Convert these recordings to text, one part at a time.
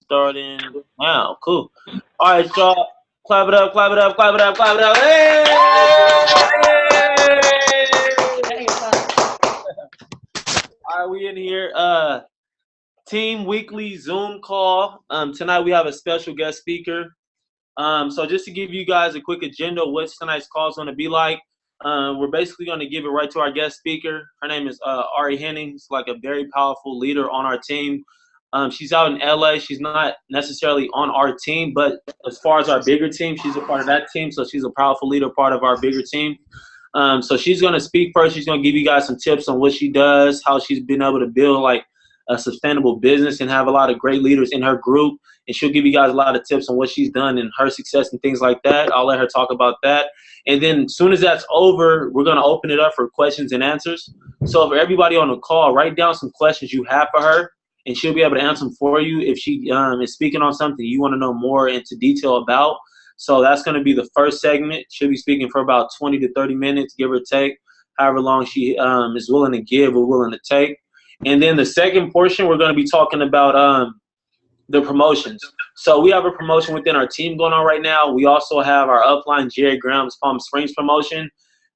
Starting now. Cool. All right, y'all. Clap it up, clap it up, clap it up, clap it up. Hey! All right, we in here. Team weekly Zoom call. Tonight we have a special guest speaker. So just to give you guys a quick agenda of what tonight's call is going to be like, we're basically going to give it right to our guest speaker. Her name is Ari Hennings, like a very powerful leader on our team. She's out in LA. She's not necessarily on our team, but as far as our bigger team, she's a part of that team. So she's a powerful leader, part of our bigger team. So she's going to speak first. She's going to give you guys some tips on what she does, how she's been able to build like a sustainable business and have a lot of great leaders in her group. And she'll give you guys a lot of tips on what she's done and her success and things like that. I'll let her talk about that. And then as soon as that's over, we're going to open it up for questions and answers. So for everybody on the call, write down some questions you have for her, and she'll be able to answer them for you if she is speaking on something you want to know more into detail about. So that's going to be the first segment. She'll be speaking for about 20 to 30 minutes, give or take, however long she is willing to give or willing to take. And then the second portion, we're going to be talking about the promotions. So we have a promotion within our team going on right now. We also have our upline Jerry Graham's Palm Springs promotion.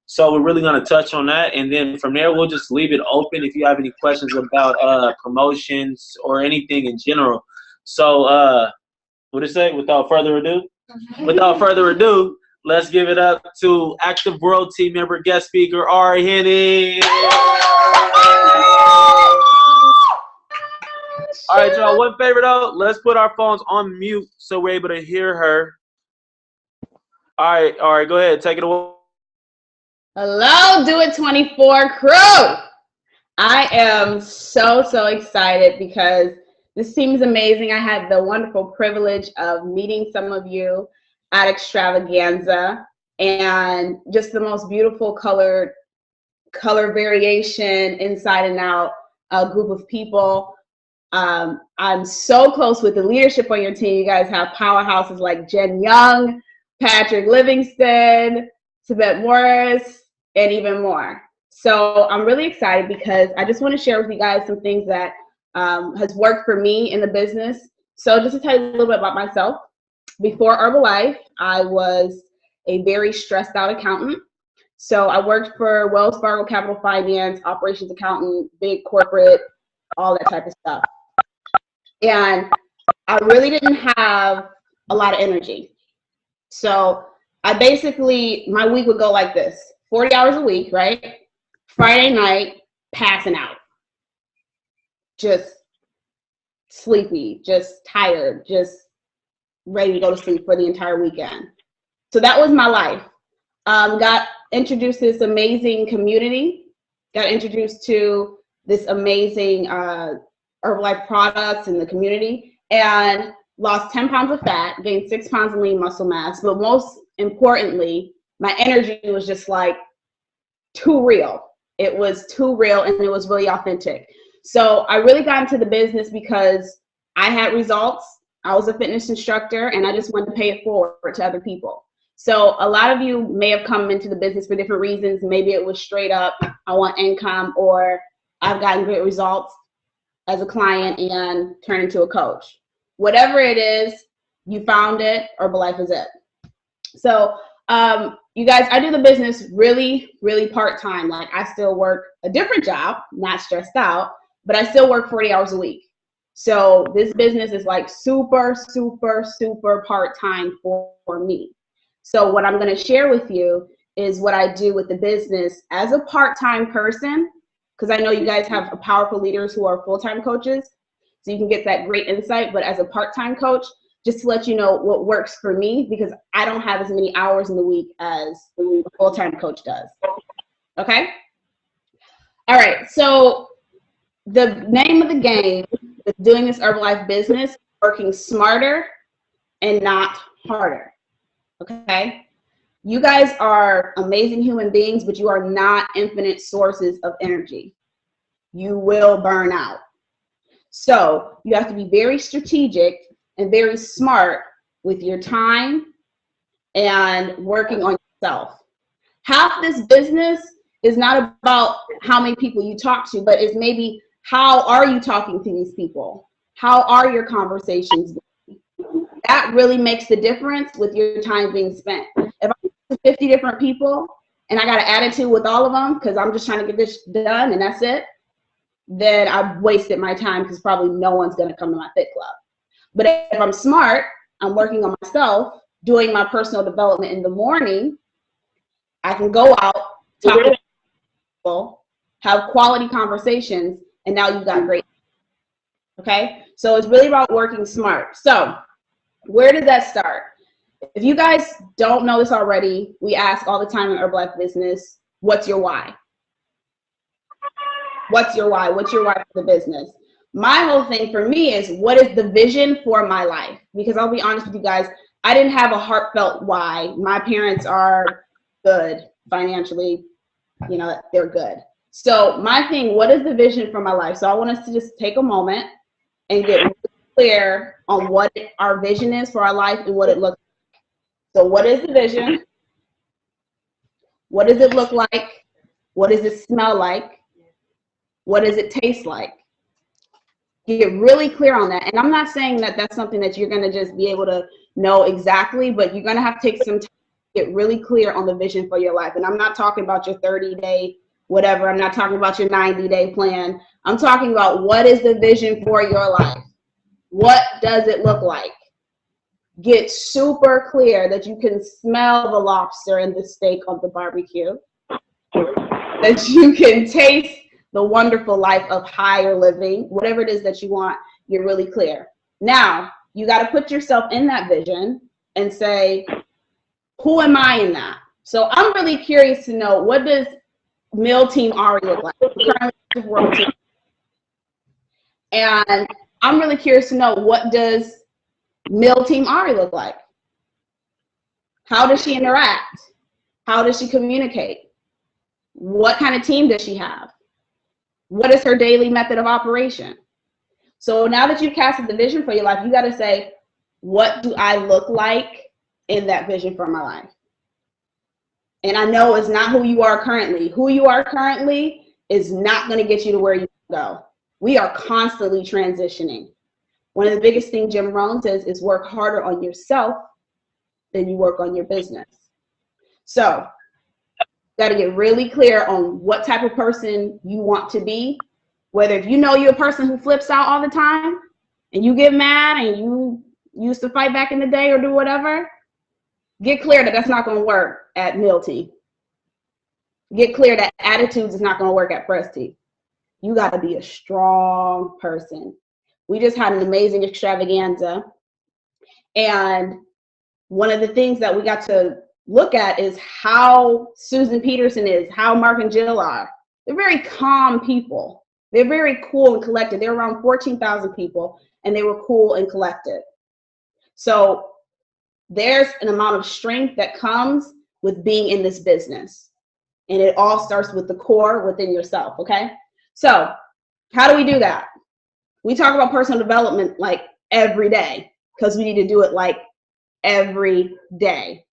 So we're really going to touch on that. And then from there, we'll just leave it open if you have any questions about promotions or anything in general. So what do you say? Without further ado? Without further ado, let's give it up to Active World team member, guest speaker, Ari Hennings. All right, y'all, one favor though, let's put our phones on mute so we're able to hear her. All right, go ahead, take it away. Hello, Doit24CREW. I am so excited because this team is amazing. I had the wonderful privilege of meeting some of you at Extravaganza, and just the most beautiful color variation, inside and out, a group of people. I'm so close with the leadership on your team. You guys have powerhouses like Jen Young, Patrick Livingston, Tibet Morris, and even more. So I'm really excited because I just want to share with you guys some things that has worked for me in the business. So just to tell you a little bit about myself, before Herbalife, I was a very stressed out accountant. So I worked for Wells Fargo Capital Finance, operations accountant, big corporate, all that type of stuff. And I really didn't have a lot of energy. So I basically, my week would go like this: 40 hours a week, right? Friday night, passing out. Just sleepy, just tired, just ready to go to sleep for the entire weekend. So that was my life. Got introduced to this amazing community, got introduced to this amazing Herbalife products in the community, and lost 10 pounds of fat, gained 6 pounds of lean muscle mass. But most importantly, my energy was just like too real. It was too real, and it was really authentic. So I really got into the business because I had results. I was a fitness instructor, and I just wanted to pay it forward to other people. So a lot of you may have come into the business for different reasons. Maybe it was straight up, I want income, or I've gotten great results as a client and turned into a coach. Whatever it is, you found it, Herbalife is it. So you guys, I do the business really part-time. Like, I still work a different job, not stressed out, but I still work 40 hours a week. So this business is like super part-time for me. So what I'm going to share with you is what I do with the business as a part-time person, because I know you guys have powerful leaders who are full-time coaches, so you can get that great insight. But as a part-time coach, just to let you know what works for me, because I don't have as many hours in the week as a full-time coach does. Okay? All right, so the name of the game is doing this Herbalife business, working smarter and not harder. Okay? You guys are amazing human beings, but you are not infinite sources of energy. You will burn out. So you have to be very strategic and very smart with your time and working on yourself. Half this business is not about how many people you talk to, but is maybe how are you talking to these people? How are your conversations? That really makes the difference with your time being spent. If I talk to 50 different people and I got an attitude with all of them because I'm just trying to get this done and that's it, then I've wasted my time because probably no one's going to come to my fit club. But if I'm smart, I'm working on myself, doing my personal development in the morning, I can go out, talk to people, have quality conversations, and now you've got great. Okay? So it's really about working smart. So where did that start? If you guys don't know this already, we ask all the time in Herbalife Business, what's your why? What's your why? What's your why for the business? My whole thing for me is, what is the vision for my life? Because I'll be honest with you guys, I didn't have a heartfelt why. My parents are good financially, you know, they're good. So my thing, what is the vision for my life? So I want us to just take a moment and get really clear on what our vision is for our life and what it looks like. So what is the vision? What does it look like? What does it smell like? What does it taste like? Get really clear on that. And I'm not saying that that's something that you're going to just be able to know exactly, but you're going to have to take some time to get really clear on the vision for your life. And I'm not talking about your 30-day whatever. I'm not talking about your 90-day plan. I'm talking about, what is the vision for your life? What does it look like? Get super clear that you can smell the lobster and the steak on the barbecue, that you can taste the wonderful life of higher living, whatever it is that you want. You're really clear. Now, you got to put yourself in that vision and say, who am I in that? So I'm really curious to know, what does AWT Ari look like? Currently, world team. And I'm really curious to know, what does AWT Ari look like? How does she interact? How does she communicate? What kind of team does she have? What is her daily method of operation? So now that you've casted the vision for your life, you got to say, what do I look like in that vision for my life? And I know it's not who you are currently. Who you are currently is not going to get you to where you go. We are constantly transitioning. One of the biggest things Jim Rohn says is, work harder on yourself than you work on your business. So got to get really clear on what type of person you want to be. Whether, if you know you're a person who flips out all the time and you get mad and you used to fight back in the day or do whatever, get clear that that's not going to work at AWT. Get clear that attitudes is not going to work at Presti. You got to be a strong person. We just had an amazing extravaganza. And one of the things that we got to look at is how Susan Peterson is, how Mark and Jill are. They're very calm people. They're very cool and collected. They're around 14,000 people, and they were cool and collected. So there's an amount of strength that comes with being in this business. And it all starts with the core within yourself, okay? So how do we do that? We talk about personal development like every day, because we need to do it like every day.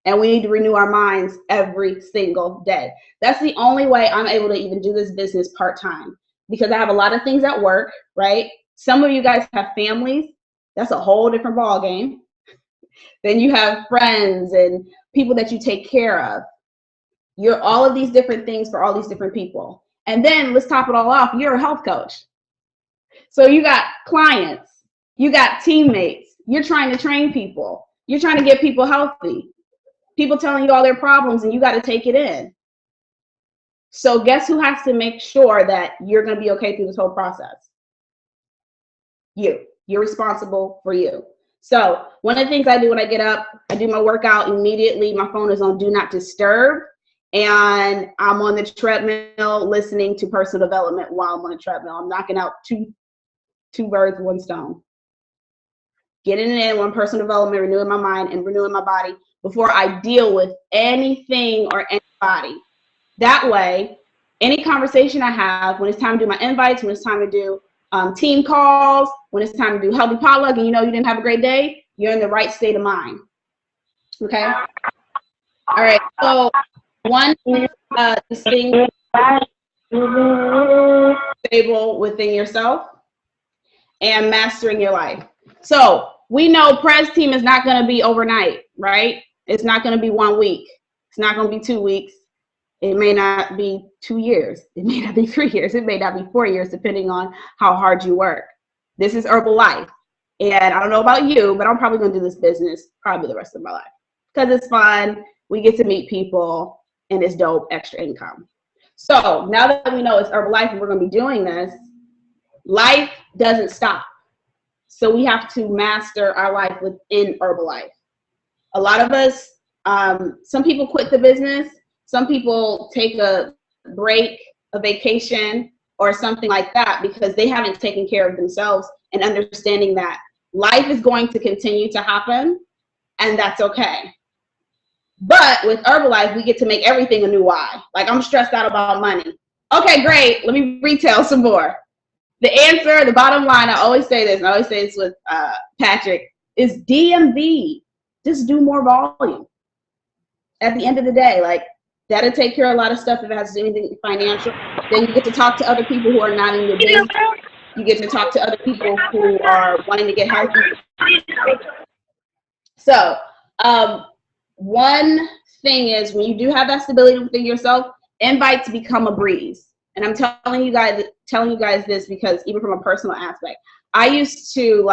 And we need to renew our minds every single day. That's the only way I'm able to even do this business part-time, because I have a lot of things at work, right? Some of you guys have families. That's a whole different ball game. Then you have friends and people that you take care of. You're all of these different things for all these different people. And then let's top it all off, you're a health coach. So you got clients, you got teammates, you're trying to train people, you're trying to get people healthy. People telling you all their problems, and you got to take it in. So guess who has to make sure that you're going to be okay through this whole process? You. You're responsible for you. So one of the things I do when I get up, I do my workout immediately. My phone is on Do Not Disturb, and I'm on the treadmill listening to personal development while I'm on the treadmill. I'm knocking out two birds, one stone. Getting it in on personal development, renewing my mind and renewing my body before I deal with anything or anybody. That way, any conversation I have, when it's time to do my invites, when it's time to do team calls, when it's time to do healthy potluck, and you know you didn't have a great day, you're in the right state of mind. Okay? All right, so one distinct stable within yourself. and mastering your life. So we know Prez team is not going to be overnight, right? It's not going to be 1 week. It's not going to be 2 weeks. It may not be 2 years. It may not be 3 years. It may not be 4 years, depending on how hard you work. This is Herbalife. And I don't know about you, but I'm probably going to do this business probably the rest of my life because it's fun. We get to meet people and it's dope, extra income. So now that we know it's Herbalife and we're going to be doing this, life doesn't stop. So we have to master our life within Herbalife. A lot of us, some people quit the business. Some people take a break, a vacation, or something like that because they haven't taken care of themselves and understanding that life is going to continue to happen and that's okay. But with Herbalife, we get to make everything a new why. Like, I'm stressed out about money. Okay, great. Let me retail some more. The answer, the bottom line, I always say this, and I always say this with Patrick, is DMV. Just do more volume. At the end of the day, like, that'll take care of a lot of stuff if it has to do anything financial. Then you get to talk to other people who are not in your business. You get to talk to other people who are wanting to get healthy. So, one thing is when you do have that stability within yourself, invites become a breeze. And I'm telling you guys this because even from a personal aspect, I used to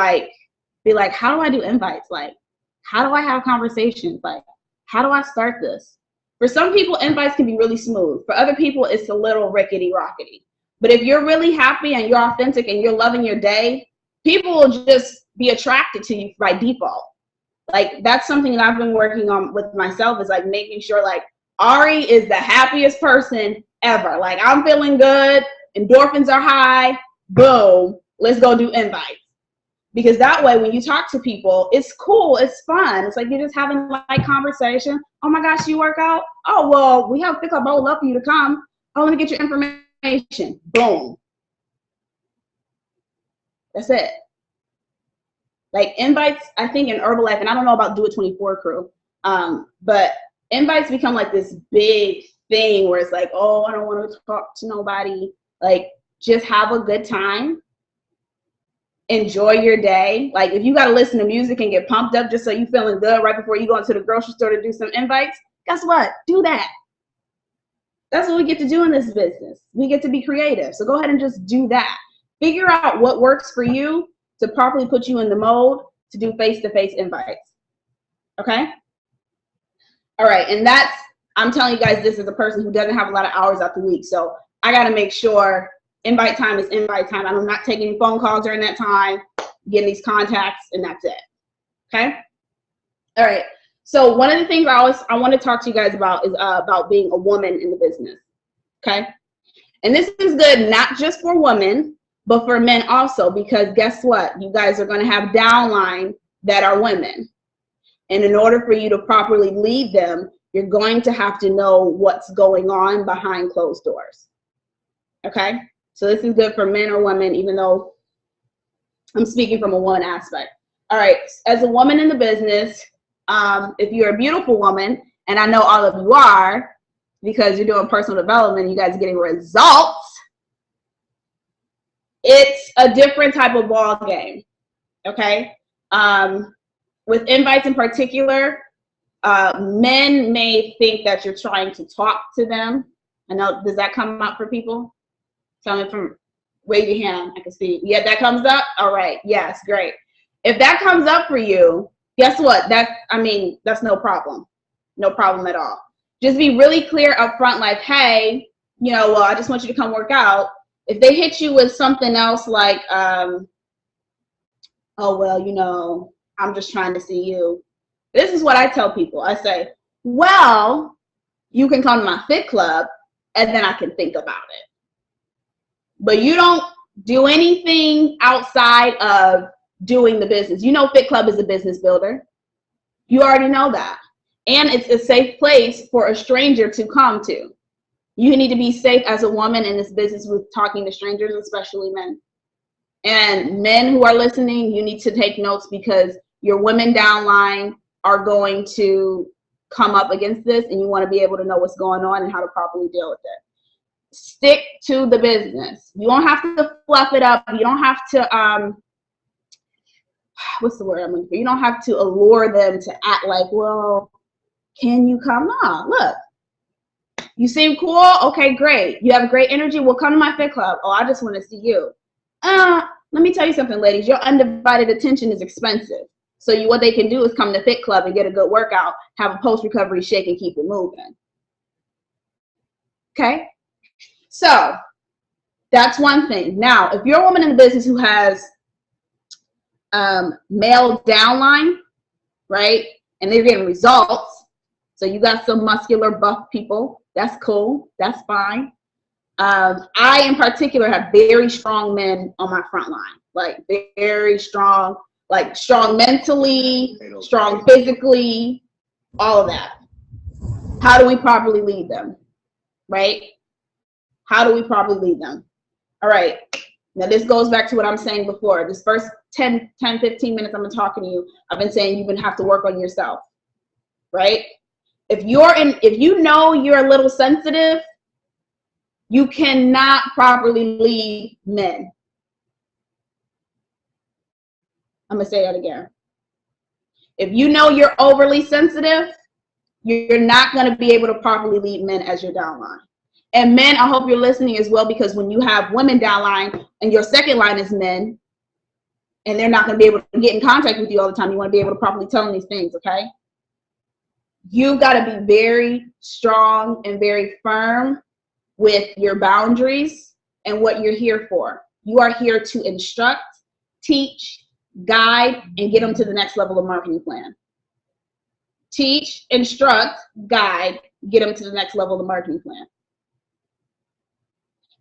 be like, how do I do invites? Like, how do I have conversations? Like, how do I start this? For some people, invites can be really smooth. For other people, it's a little rickety rockety. But if you're really happy and you're authentic and you're loving your day, people will just be attracted to you by default. Like, that's something that I've been working on with myself, is like making sure like Ari is the happiest person ever. Like, I'm feeling good, endorphins are high, boom, let's go do invites. Because that way, when you talk to people, it's cool, it's fun. It's like you're just having like conversation. Oh my gosh, you work out? Oh, well, we have pickup. I would love for you to come. Oh, let me get your information. Boom. That's it. Like, invites, I think in Herbalife, and I don't know about Doit24CREW, but invites become like this big thing where it's like, oh, I don't want to talk to nobody. Like, just have a good time. Enjoy your day. Like, if you got to listen to music and get pumped up just so you feeling good right before you go into the grocery store to do some invites, guess what? Do that. That's what we get to do in this business. We get to be creative. So go ahead and just do that. Figure out what works for you to properly put you in the mode to do face-to-face invites. Okay? All right, and that's, I'm telling you guys, this is a person who doesn't have a lot of hours out the week. So I got to make sure invite time is invite time. I'm not taking any phone calls during that time, getting these contacts, and that's it. Okay? All right. So one of the things I want to talk to you guys about is about being a woman in the business. Okay? And this is good not just for women, but for men also, because guess what? You guys are going to have downline that are women. And in order for you to properly lead them, you're going to have to know what's going on behind closed doors. Okay? So this is good for men or women, even though I'm speaking from a woman aspect. All right, as a woman in the business, if you're a beautiful woman, and I know all of you are, because you're doing personal development, you guys are getting results, it's a different type of ball game, okay? With invites in particular, men may think that you're trying to talk to them. I know, does that come up for people? Tell me from, raise your hand, I can see. Yeah, that comes up? All right, yes, great. If that comes up for you, guess what? That's no problem. No problem at all. Just be really clear up front, like, hey, well, I just want you to come work out. If they hit you with something else like, oh, well, I'm just trying to see you. This is what I tell people. I say, well, you can come to my fit club and then I can think about it. But you don't do anything outside of doing the business. Fit club is a business builder. You already know that. And it's a safe place for a stranger to come to. You need to be safe as a woman in this business with talking to strangers, especially men. And men who are listening, you need to take notes because your women downline are going to come up against this and you want to be able to know what's going on and how to properly deal with it. Stick to the business. You don't have to fluff it up. You don't have to what's the word I'm looking for? You don't have to allure them to act like, well, can you come? No, look, you seem cool. Okay, great. You have great energy. Well, come to my fit club. Oh, I just want to see you. Let me tell you something, ladies. Your undivided attention is expensive. So what they can do is come to fit club and get a good workout, have a post-recovery shake, and keep it moving. Okay? So that's one thing. Now, if you're a woman in the business who has male downline, right, and they're getting results, so you got some muscular buff people, that's cool, that's fine. I in particular have very strong men on my front line, like very strong, like strong mentally, strong physically, all of that. How do we properly lead them, right? How do we properly lead them? All right, now this goes back to what I'm saying before. This first 10, 15 minutes I've been talking to you, I've been saying you're gonna have to work on yourself, right? If you know you're a little sensitive, you cannot properly lead men. I'm gonna say that again. If you know you're overly sensitive, you're not gonna be able to properly lead men as your downline. And men, I hope you're listening as well, because when you have women downline and your second line is men, and they're not gonna be able to get in contact with you all the time, you wanna be able to properly tell them these things, okay? You gotta be very strong and very firm with your boundaries and what you're here for. You are here to instruct, teach, guide, and get them to the next level of marketing plan. Teach, instruct, guide, get them to the next level of the marketing plan.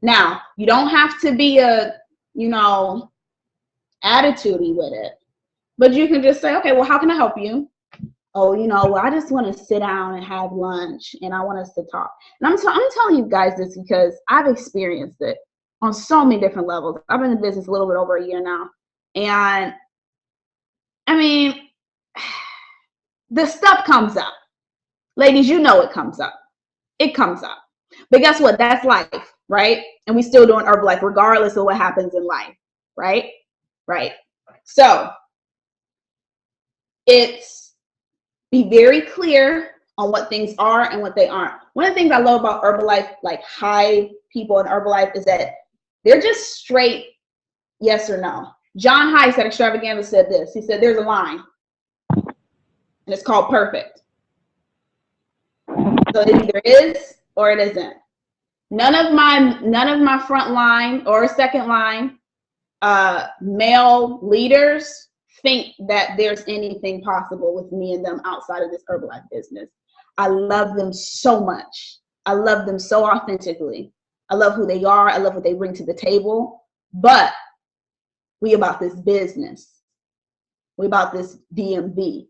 Now, you don't have to be attitude-y with it, but you can just say, okay, well, how can I help you? Oh, well, I just want to sit down and have lunch, and I want us to talk. And I'm telling you guys this because I've experienced it on so many different levels. I've been in business a little bit over a year now. And, I mean, the stuff comes up. Ladies, you know it comes up. It comes up. But guess what? That's life, right? And we still doing Herbalife regardless of what happens in life, right? Right. So, be very clear on what things are and what they aren't. One of the things I love about Herbalife, like high people in Herbalife, is that they're just straight yes or no. John Heiss at Extravaganza said this. He said, there's a line, and it's called perfect. So it either is or it isn't. None of my front line or second line male leaders think that there's anything possible with me and them outside of this Herbalife business. I love them so much. I love them so authentically. I love who they are. I love what they bring to the table. But we about this business. We about this DMV.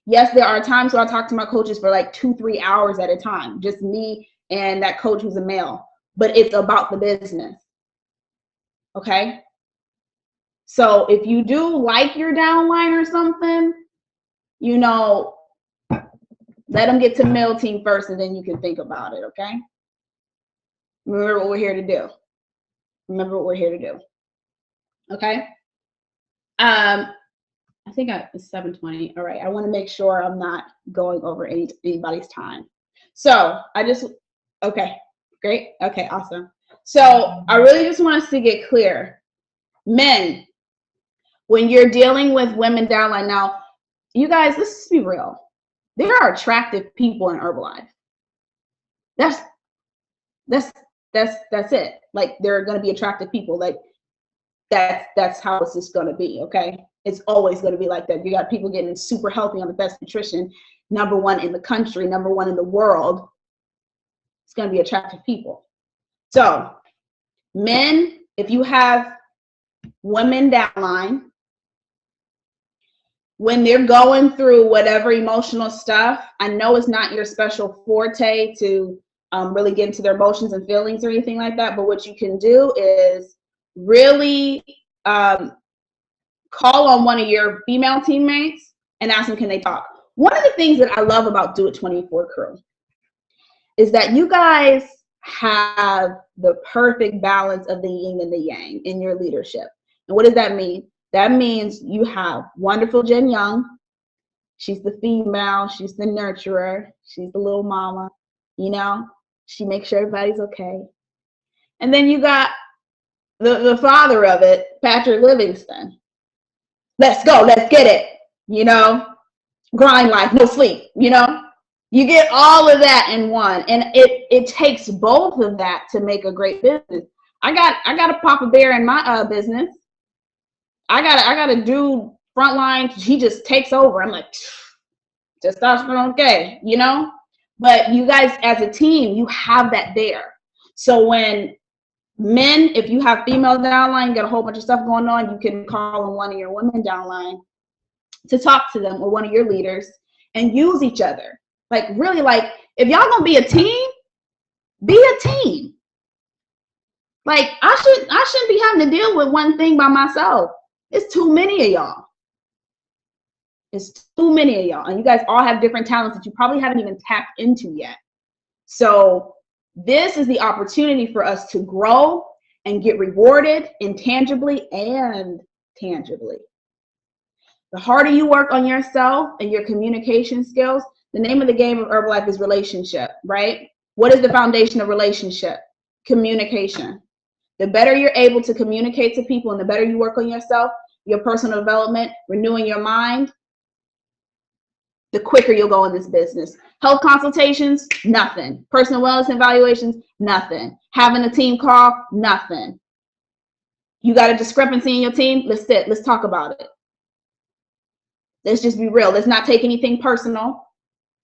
Yes, there are times where I talk to my coaches for like 2-3 hours at a time, just me and that coach who's a male. But it's about the business. Okay? So if you do like your downline or something, let them get to male team first, and then you can think about it, okay? Remember what we're here to do. Remember what we're here to do. Okay? I think it's 7:20. All right. I want to make sure I'm not going over anybody's time. So okay, great. Okay, awesome. So I really just want us to get clear. Men, when you're dealing with women downline, now, you guys, let's just be real. There are attractive people in Herbalife. That's it. Like, there are going to be attractive people. Like, that's how it's just going to be. Okay, it's always going to be like that. You got people getting super healthy on the best nutrition, #1 in the country, #1 in the world. It's going to be attractive people. So, men, if you have women downline, when they're going through whatever emotional stuff, I know it's not your special forte to really get into their emotions and feelings or anything like that, but what you can do is really call on one of your female teammates and ask them, can they talk? One of the things that I love about Doit24CREW is that you guys have the perfect balance of the yin and the yang in your leadership. And what does that mean? That means you have wonderful Jen Young. She's the female. She's the nurturer. She's the little mama. You know, she makes sure everybody's okay. And then you got the father of it, Patrick Livingston. Let's go. Let's get it. You know, grind life, no sleep. You know, you get all of that in one. And it takes both of that to make a great business. I got a Papa Bear in my business. I got a dude frontline. He just takes over. I'm like, testosterone, okay, you know. But you guys, as a team, you have that there. So when men, if you have females downline, you got a whole bunch of stuff going on, you can call on one of your women downline to talk to them, or one of your leaders, and use each other. Like, really, like, if y'all gonna be a team, be a team. Like, I shouldn't be having to deal with one thing by myself. It's too many of y'all. It's too many of y'all. And you guys all have different talents that you probably haven't even tapped into yet. So this is the opportunity for us to grow and get rewarded intangibly and tangibly. The harder you work on yourself and your communication skills, the name of the game of Herbalife is relationship, right? What is the foundation of relationship? Communication. The better you're able to communicate to people and the better you work on yourself, your personal development, renewing your mind, the quicker you'll go in this business. Health consultations, nothing. Personal wellness evaluations, nothing. Having a team call, nothing. You got a discrepancy in your team? Let's sit. Let's talk about it. Let's just be real. Let's not take anything personal,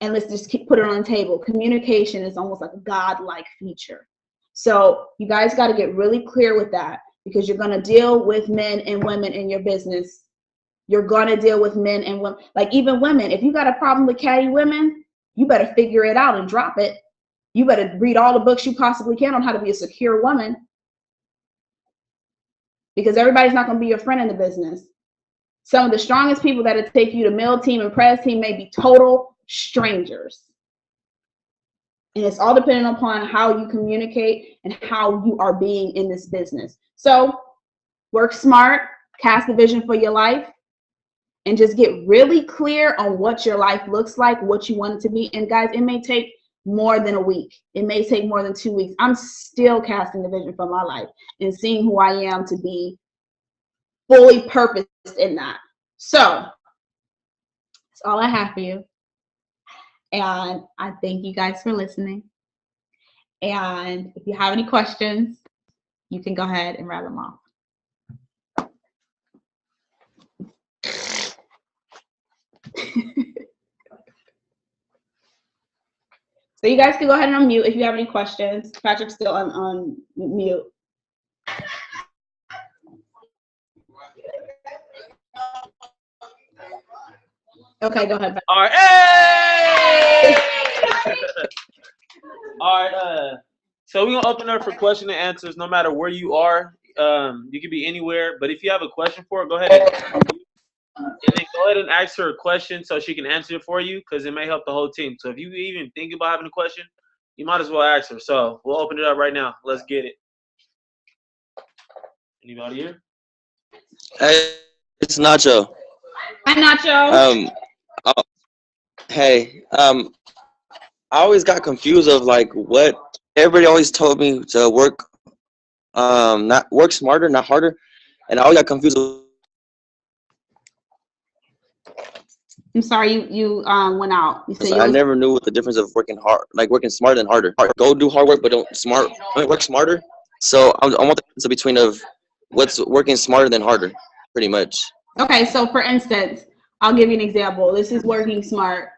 and let's just put it on the table. Communication is almost like a godlike feature. So you guys got to get really clear with that, because you're going to deal with men and women in your business. You're going to deal with men and women. Like, even women, if you got a problem with catty women, you better figure it out and drop it. You better read all the books you possibly can on how to be a secure woman, because everybody's not going to be your friend in the business. Some of the strongest people that'll take you to mill team and press team may be total strangers. And it's all dependent upon how you communicate and how you are being in this business. So work smart, cast a vision for your life, and just get really clear on what your life looks like, what you want it to be. And guys, it may take more than a week. It may take more than 2 weeks. I'm still casting the vision for my life and seeing who I am to be fully purposed in that. So that's all I have for you. And I thank you guys for listening. And if you have any questions, you can go ahead and rattle them off. So you guys can go ahead and unmute if you have any questions. Patrick's still on mute. Okay, go ahead. All right. Hey! All right. So we're gonna open up for question and answers. No matter where you are, you can be anywhere. But if you have a question for her, go ahead and then go ahead and ask her a question so she can answer it for you, because it may help the whole team. So if you even think about having a question, you might as well ask her. So we'll open it up right now. Let's get it. Anybody here? Hey, it's Nacho. Hi, Nacho. Hey, I always got confused of like what everybody always told me to work, not work smarter, not harder, and I always got confused. I'm sorry, you went out. You said I never knew what the difference of working hard, like working smarter than harder. Go do hard work, but don't work smarter. So I want the difference between of what's working smarter than harder, pretty much. Okay, so for instance, I'll give you an example. This is working smart.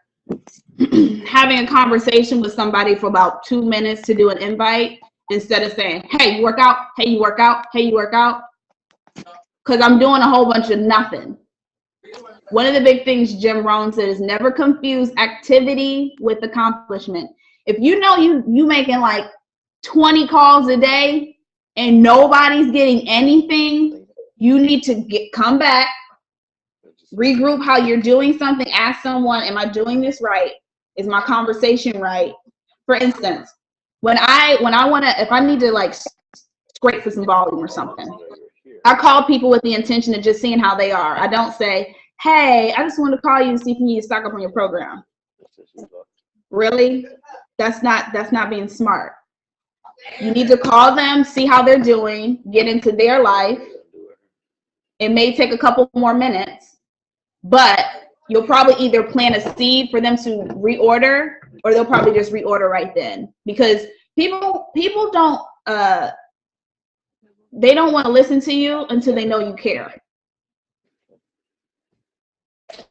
Having a conversation with somebody for about 2 minutes to do an invite, instead of saying, hey, you work out, hey, you work out, hey, you work out. Because I'm doing a whole bunch of nothing. One of the big things Jim Rohn said is never confuse activity with accomplishment. If you know you making like 20 calls a day and nobody's getting anything, you need to come back, regroup how you're doing something, ask someone, am I doing this right? Is my conversation right? For instance, when I want to, if I need to like scrape for some volume or something, I call people with the intention of just seeing how they are. I don't say, hey, I just want to call you and see if you need to stock up on your program. Really? That's not being smart. You need to call them, see how they're doing, get into their life. It may take a couple more minutes, but you'll probably either plant a seed for them to reorder, or they'll probably just reorder right then. Because people don't they don't want to listen to you until they know you care.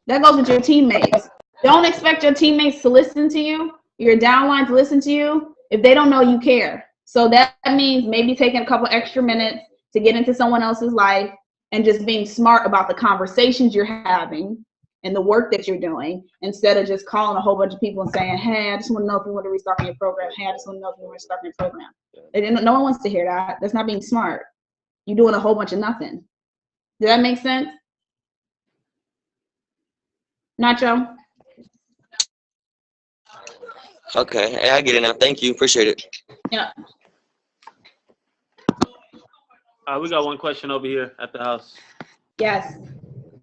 That goes with your teammates. Don't expect your teammates to listen to you, your downline to listen to you, if they don't know you care. So that means maybe taking a couple extra minutes to get into someone else's life and just being smart about the conversations you're having and the work that you're doing, instead of just calling a whole bunch of people and saying, hey, I just want to know if you want to restart your program. Hey, I just want to know if you want to start your program. No one wants to hear that. That's not being smart. You're doing a whole bunch of nothing. Did that make sense? Nacho? Okay, hey, I get it now. Thank you. Appreciate it. Yeah. We got one question over here at the house. Yes.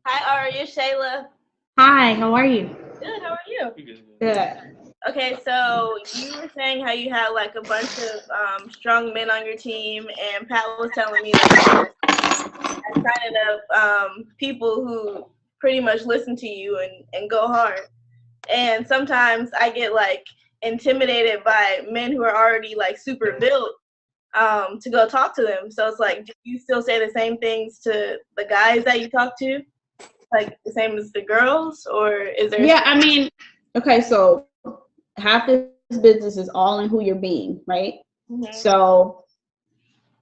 Hi, Ari. It's Shayla. Hi, how are you? Good. How are you? Good. Okay, so you were saying how you had like a bunch of strong men on your team, and Pat was telling me that you're signing up people who pretty much listen to you and go hard. And sometimes I get like intimidated by men who are already like super built to go talk to them. So it's like, do you still say the same things to the guys that you talk to? Like the same as the girls, or is there? Yeah, I mean, okay, so half this business is all in who you're being, right? Mm-hmm. So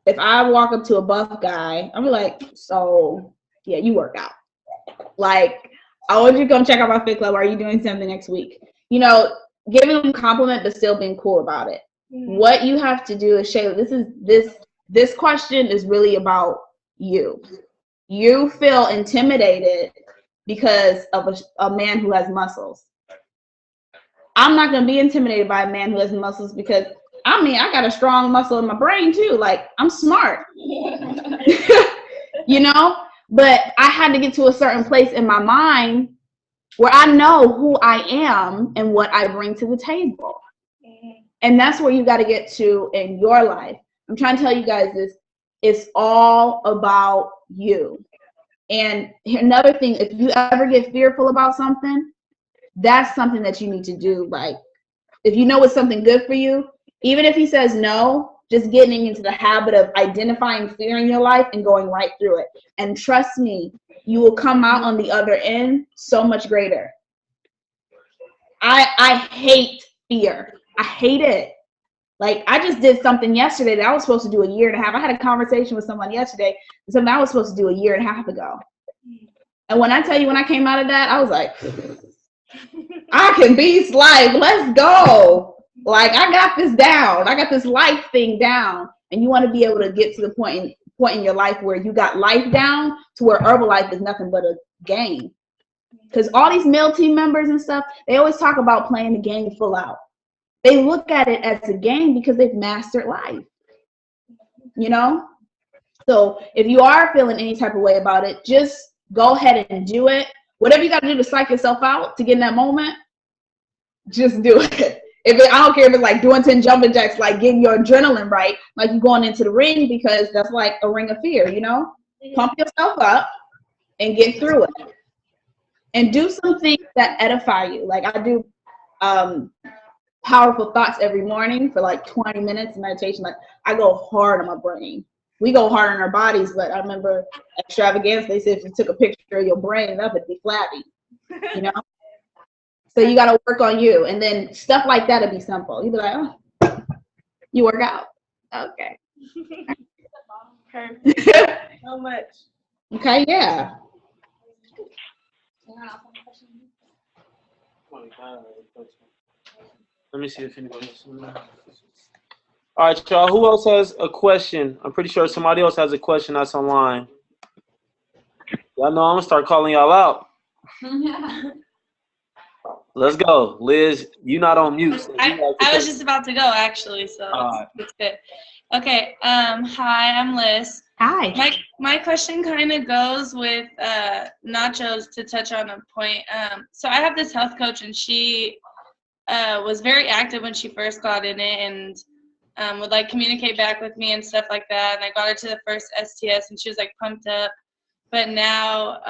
if I walk up to a buff guy, I'm like, so yeah, you work out. Like, I want you to come check out my fit club. Are you doing something next week? You know, giving them a compliment, but still being cool about it. Mm-hmm. What you have to do is, Shayla, this question is really about you. You feel intimidated because of a man who has muscles. I'm not going to be intimidated by a man who has muscles, because I mean, I got a strong muscle in my brain too. Like, I'm smart, you know, but I had to get to a certain place in my mind where I know who I am and what I bring to the table. And that's where you got to get to in your life. I'm trying to tell you guys this. It's all about you. And another thing, if you ever get fearful about something, that's something that you need to do. Like, if you know it's something good for you, even if he says no, just getting into the habit of identifying fear in your life and going right through it. And trust me, you will come out on the other end so much greater. I hate fear. I hate it. Like, I just did something yesterday that I was supposed to do a year and a half. I had a conversation with someone yesterday, something I was supposed to do a year and a half ago. And when I tell you, when I came out of that, I was like, I can beast life. Let's go. Like, I got this down. I got this life thing down. And you want to be able to get to the point in your life where you got life down to where Herbalife is nothing but a game. Because all these male team members and stuff, they always talk about playing the game full out. They look at it as a game because they've mastered life, you know? So if you are feeling any type of way about it, just go ahead and do it. Whatever you got to do to psych yourself out to get in that moment, just do it. I don't care if it's like doing 10 jumping jacks, like getting your adrenaline right, like you're going into the ring, because that's like a ring of fear, you know? Pump yourself up and get through it. And do some things that edify you. Like, I do powerful thoughts every morning for like 20 minutes of meditation. Like, I go hard on my brain. We go hard on our bodies, but I remember Extravaganza, they said if you took a picture of your brain, that would be flabby, you know? So you got to work on you. And then stuff like that would be simple. You'd be like, oh, you work out. Okay. Perfect. So much. Okay, yeah. Let me see if anybody else. All right, y'all. Who else has a question? I'm pretty sure somebody else has a question that's online. Y'all know I'm gonna start calling y'all out. Let's go, Liz. You not on mute. So I was just about to go, actually, so it's good. Okay. Hi, I'm Liz. Hi. My question kind of goes with Nacho's to touch on a point. So I have this health coach, and she was very active when she first got in it, and would like communicate back with me and stuff like that. And I got her to the first STS, and she was like pumped up. But now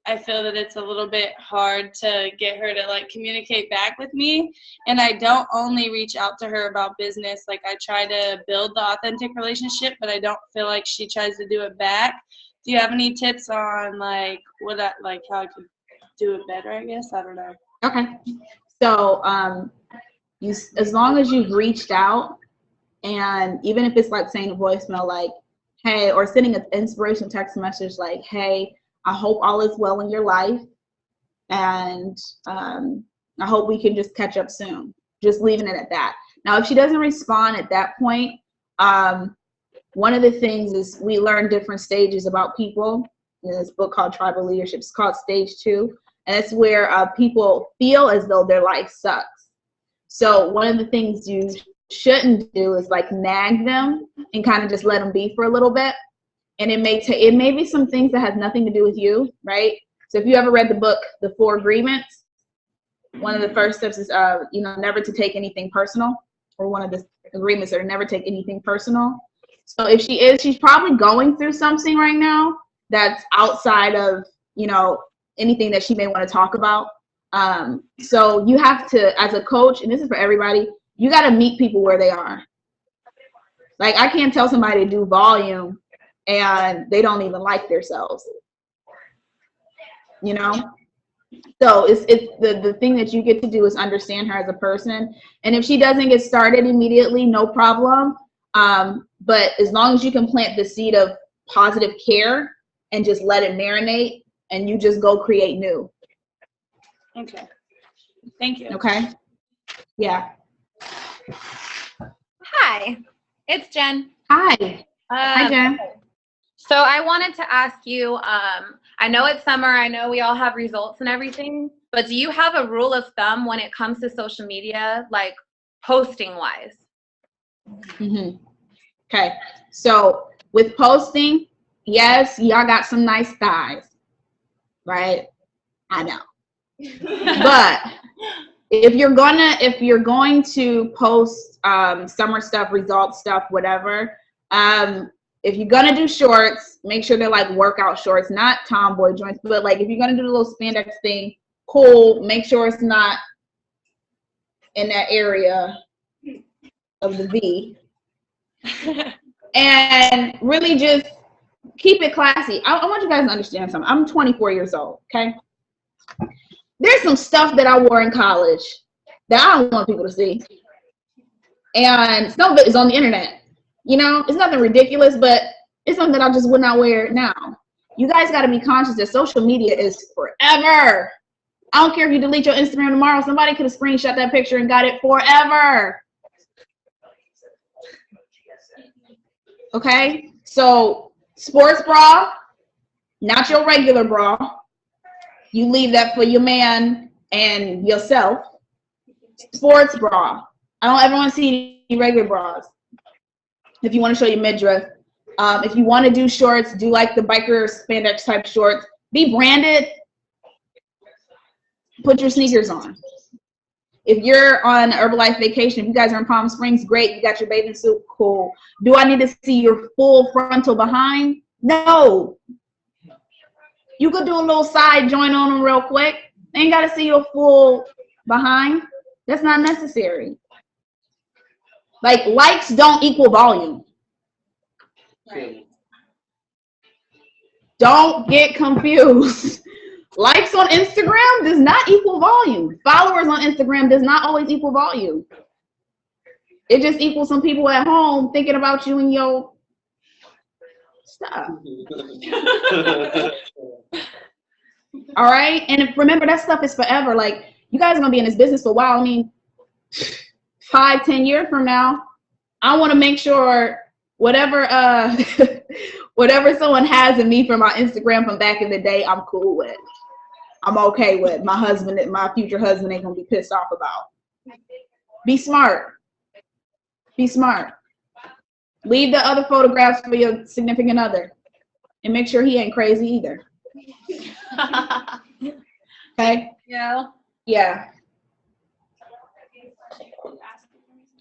I feel that it's a little bit hard to get her to like communicate back with me. And I don't only reach out to her about business. Like I try to build the authentic relationship, but I don't feel like she tries to do it back. Do you have any tips on like how I could do it better? I guess I don't know. Okay. So as long as you've reached out, and even if it's like saying a voicemail like, hey, or sending an inspirational text message like, hey, I hope all is well in your life, and I hope we can just catch up soon. Just leaving it at that. Now, if she doesn't respond at that point, one of the things is we learn different stages about people. In this book called Tribal Leadership, it's called Stage 2, and it's where people feel as though their life sucks. So one of the things you shouldn't do is like nag them and kind of just let them be for a little bit. And it may be some things that has nothing to do with you, right? So if you ever read the book, The 4 Agreements, one of the first steps is, never to take anything personal, or one of the agreements are never take anything personal. So if she's probably going through something right now that's outside of, anything that she may want to talk about. So you have to, as a coach, and this is for everybody, you got to meet people where they are. Like I can't tell somebody to do volume and they don't even like themselves, So it's the thing that you get to do is understand her as a person. And if she doesn't get started immediately, no problem. But as long as you can plant the seed of positive care and just let it marinate, and you just go create new. Okay. Thank you. Okay. Yeah. Hi, it's Jen. Hi. Hi, Jen. So I wanted to ask you, I know it's summer, I know we all have results and everything, but do you have a rule of thumb when it comes to social media, like posting wise? Mm-hmm. Okay. So with posting, yes, y'all got some nice thighs, right? I know. But if you're going to post summer stuff, results stuff, whatever, if you're gonna do shorts, make sure they're like workout shorts, not tomboy joints. But like if you're gonna do the little spandex thing, cool. Make sure it's not in that area of the V. And really just keep it classy. I want you guys to understand something. I'm 24 years old, okay? There's some stuff that I wore in college that I don't want people to see. And some of it is on the internet. It's nothing ridiculous, but it's something that I just would not wear now. You guys got to be conscious that social media is forever. I don't care if you delete your Instagram tomorrow. Somebody could have screenshot that picture and got it forever. Okay? So, sports bra, not your regular bra. You leave that for your man and yourself. Sports bra. I don't ever want to see any regular bras. If you want to show your midriff. If you want to do shorts, do like the biker spandex type shorts. Be branded. Put your sneakers on. If you're on Herbalife vacation, if you guys are in Palm Springs, great. You got your bathing suit, cool. Do I need to see your full frontal behind? No. You could do a little side joint on them real quick. Ain't got to see your full behind. That's not necessary. Like, likes don't equal volume. Right. Don't get confused. Likes on Instagram does not equal volume. Followers on Instagram does not always equal volume. It just equals some people at home thinking about you and your stuff. All right? And remember, that stuff is forever. Like, you guys are going to be in this business for a while. I mean, 5-10 years from now, I want to make sure whatever whatever someone has in me from my Instagram from back in the day, I'm cool with. I'm okay with. My future husband ain't gonna be pissed off about. Be smart. Be smart. Leave the other photographs for your significant other. And make sure he ain't crazy either. Okay? Yeah. Yeah.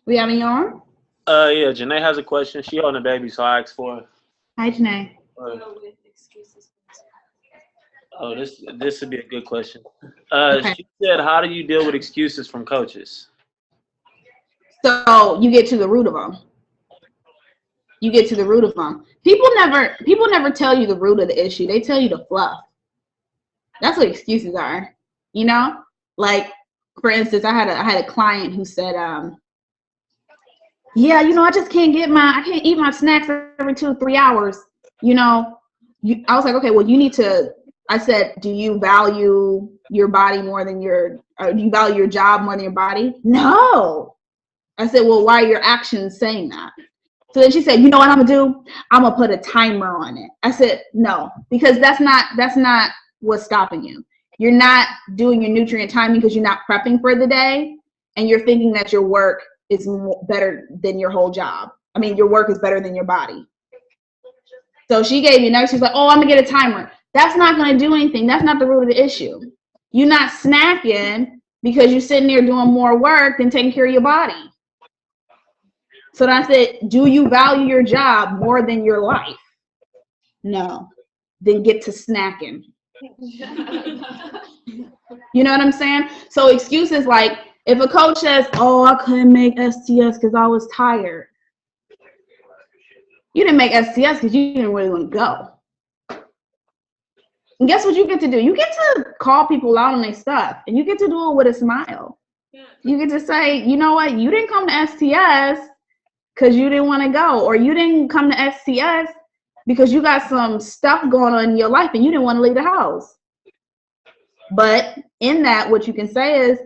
We have any on? Yeah, Janae has a question. She holding a baby, so I asked for her. Hi, Janae. Oh, this would be a good question. Okay. She said, how do you deal with excuses from coaches? So you get to the root of them. You get to the root of them. People never tell you the root of the issue. They tell you the fluff. That's what excuses are. You know? Like, for instance, I had a client who said, yeah, you know, I just can't eat my snacks every 2 or 3 hours. You know, I was like, okay, well, I said, do you value your body more than do you value your job more than your body? No. I said, well, why are your actions saying that? So then she said, you know what I'm gonna do? I'm gonna put a timer on it. I said, no, because that's not what's stopping you. You're not doing your nutrient timing because you're not prepping for the day, and you're thinking that your work is better than your whole job. I mean, your work is better than your body. So she gave me she's like, oh, I'm gonna get a timer. That's not gonna do anything. That's not the root of the issue. You're not snacking because you're sitting there doing more work than taking care of your body. So then I said, do you value your job more than your life? No. Then get to snacking. You know what I'm saying? So excuses like, if a coach says, oh, I couldn't make STS because I was tired. You didn't make STS because you didn't really want to go. And guess what you get to do? You get to call people out on their stuff, and you get to do it with a smile. You get to say, you know what? You didn't come to STS because you didn't want to go, or you didn't come to STS because you got some stuff going on in your life and you didn't want to leave the house. But in that, what you can say is,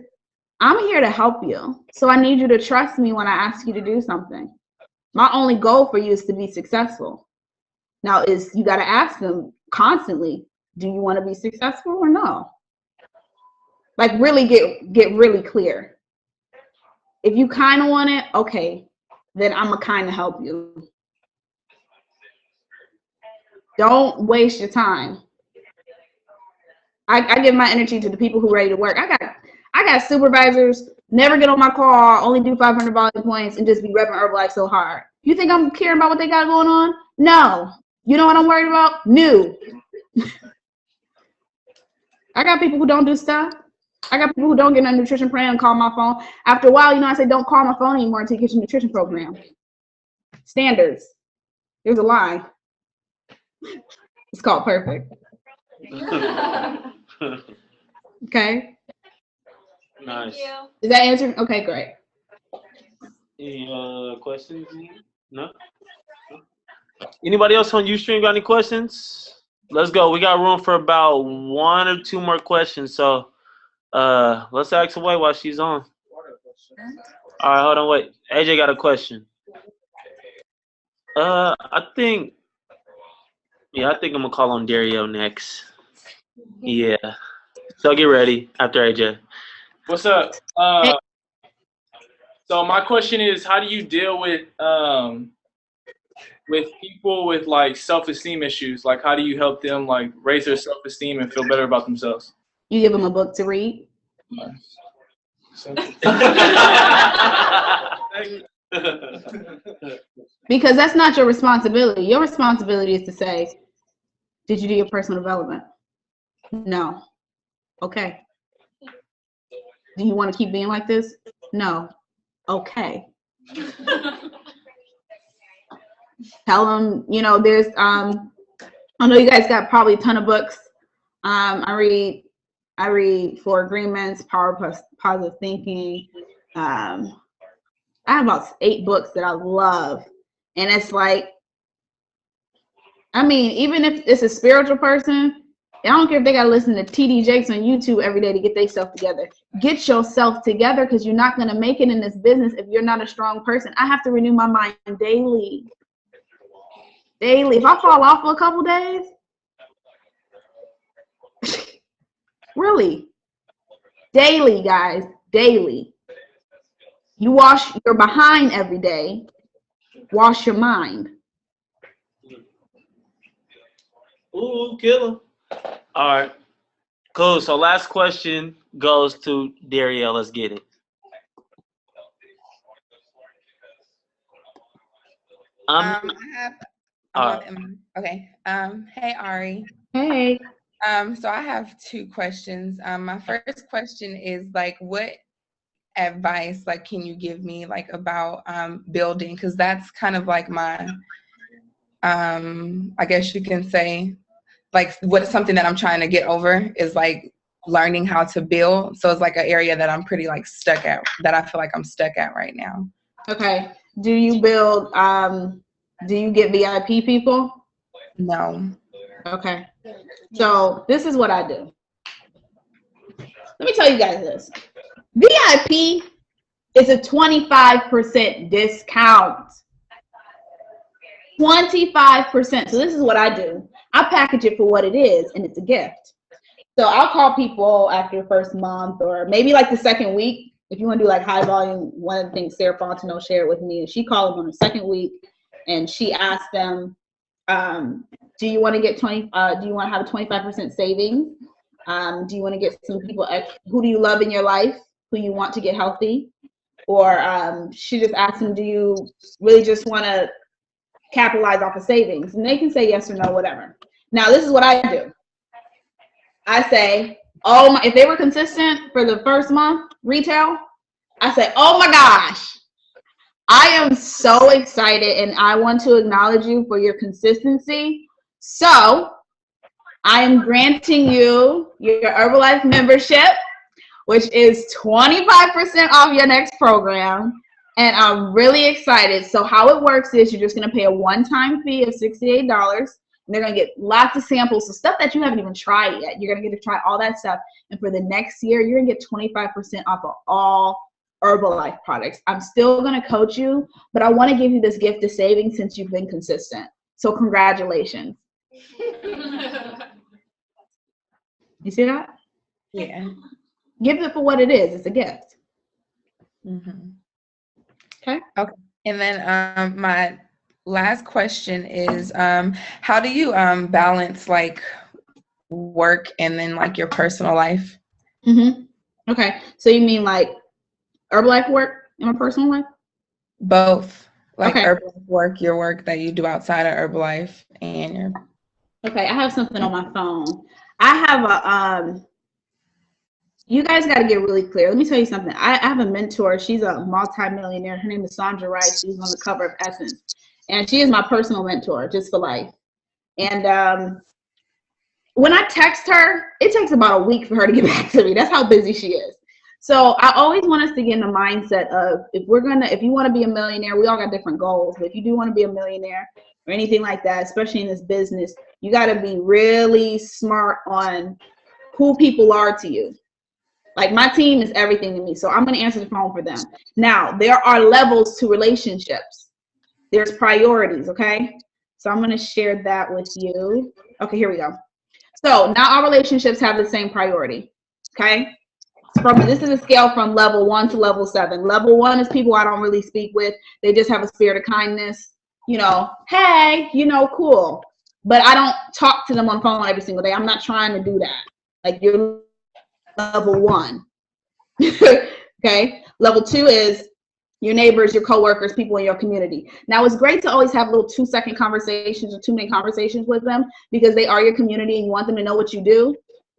I'm here to help you. So I need you to trust me when I ask you to do something. My only goal for you is to be successful. Now you got to ask them constantly, do you want to be successful or no? Like really get really clear. If you kind of want it, okay, then I'm going to kind of help you. Don't waste your time. I give my energy to the people who are ready to work. I got supervisors, never get on my call, only do 500 volume points, and just be repping Herbalife so hard. You think I'm caring about what they got going on? No. You know what I'm worried about? New. I got people who don't do stuff. I got people who don't get a nutrition plan and call my phone. After a while, I say don't call my phone anymore until you get your nutrition program. Standards. There's a line. It's called perfect. Okay. Nice. Is that answering? Okay, great. Any questions? No? Anybody else on Ustream got any questions? Let's go. We got room for about 1 or 2 more questions. So let's ask away while she's on. All right, hold on, wait. AJ got a question. I think I'm gonna call on Dario next. Yeah. So get ready after AJ. What's up? So my question is, how do you deal with people with like self-esteem issues? Like, how do you help them like raise their self-esteem and feel better about themselves? You give them a book to read. Because that's not your responsibility. Your responsibility is to say, did you do your personal development? No. Okay. Do you want to keep being like this? No. Okay. Tell them, there's I know you guys got probably a ton of books. I read 4 Agreements, Power of Positive Thinking. I have about 8 books that I love. And it's like, even if it's a spiritual person, I don't care if they got to listen to TD Jakes on YouTube every day to get themselves together. Get yourself together, because you're not going to make it in this business if you're not a strong person. I have to renew my mind daily. Daily. If I fall off for a couple days, really, daily, guys, daily. You wash your behind every day. wash your mind. Ooh, kill him. All right. Cool. So last question goes to Darielle. Let's get it. I have. All right. Okay. Hey Ari. Hey. So I have two questions. My first question is like, what advice like can you give me like about building? Because that's kind of like my, I guess you can say, like what something that I'm trying to get over is like learning how to build. So it's like an area that I'm pretty like stuck at, that I feel like I'm stuck at right now. Okay. Do you build? Do you get VIP people? No. Okay. So this is what I do. Let me tell you guys this. VIP is a 25% discount. 25%. So this is what I do. I package it for what it is, and it's a gift. So I'll call people after the first month, or maybe like the second week. If you want to do like high volume, one of the things Sarah Fontenot shared with me is she called them on the second week, and she asked them, do you want to get do you want to have a 25% savings? Do you want to get some people, who do you love in your life, who you want to get healthy? Or she just asked them, do you really just want to capitalize off of savings? And they can say yes or no, whatever. Now, this is what I do. I say, if they were consistent for the first month retail, I say, oh my gosh, I am so excited and I want to acknowledge you for your consistency. So I am granting you your Herbalife membership, which is 25% off your next program. And I'm really excited. So how it works is you're just going to pay a one-time fee of $68. And they're going to get lots of samples of stuff that you haven't even tried yet. You're going to get to try all that stuff. And for the next year, you're going to get 25% off of all Herbalife products. I'm still going to coach you, but I want to give you this gift of savings since you've been consistent. So congratulations. You see that? Yeah. Give it for what it is. It's a gift. Mm-hmm. Okay. Okay. And then my last question is, how do you balance like work and then like your personal life? Mm-hmm. Okay. So you mean like Herbalife work and my personal life? Both. Like Okay. Herbalife work, your work that you do outside of Herbalife, and your. Okay. I have something on my phone. I have a you guys got to get really clear. Let me tell you something. I have a mentor. She's a multi-millionaire. Her name is Sandra Rice. She's on the cover of Essence. And she is my personal mentor just for life. And when I text her, it takes about a week for her to get back to me. That's how busy she is. So I always want us to get in the mindset of if you want to be a millionaire, we all got different goals. But if you do want to be a millionaire or anything like that, especially in this business, you got to be really smart on who people are to you. Like my team is everything to me. So I'm going to answer the phone for them. Now, there are levels to relationships. There's priorities, okay? So I'm going to share that with you. Okay, here we go. So now our relationships have the same priority, okay? This is a scale from level 1 to level 7. Level 1 is people I don't really speak with. They just have a spirit of kindness. You know, hey, cool. But I don't talk to them on the phone every single day. I'm not trying to do that. Like you're level 1. Okay. Level 2 is your neighbors, your coworkers, people in your community. Now it's great to always have little 2-second conversations or 2-minute conversations with them because they are your community and you want them to know what you do.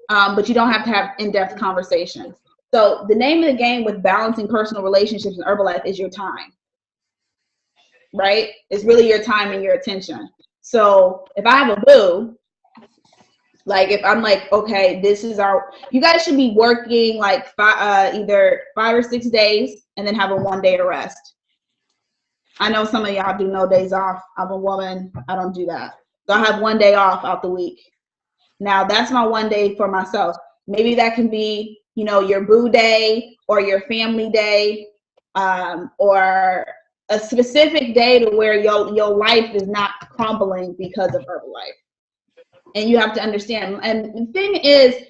But you don't have to have in-depth conversations. So the name of the game with balancing personal relationships in Herbalife is your time, right? It's really your time and your attention. So if I have a boo, like if I'm like, okay, you guys should be working like either 5 or 6 days and then have a 1 day of rest. I know some of y'all do no days off. I'm a woman. I don't do that. So I have 1 day off out the week. Now that's my 1 day for myself. Maybe that can be, your boo day or your family day, or a specific day to where your life is not crumbling because of Herbalife. And you have to understand. And the thing is,